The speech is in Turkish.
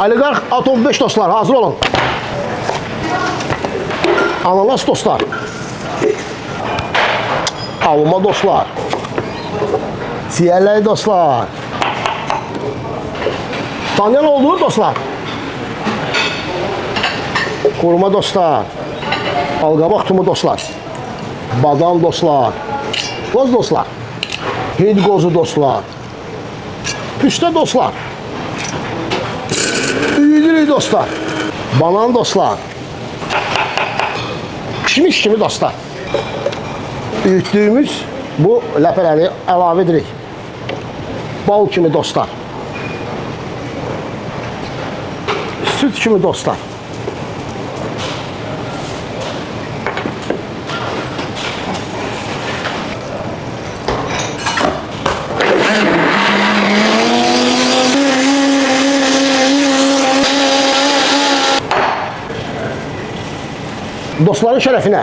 Oliqarx Atom 5 dostlar, hazır olun. Ananas dostlar. Avuma dostlar. Siyerləy dostlar. Tanıyan oldu dostlar. Kurma dostlar. Alqabaq tumu dostlar. Badam dostlar. Qoz dostlar. Hind qozu dostlar. Püstə dostlar. Üyüdürük dostlar. Banan dostlar. Pişmiş kimi dostlar. Üyütdüyümüz bu ləpələri əlavə edirik. Bal kimi dostlar. Süt kimi dostlar. Dostların şərəfinə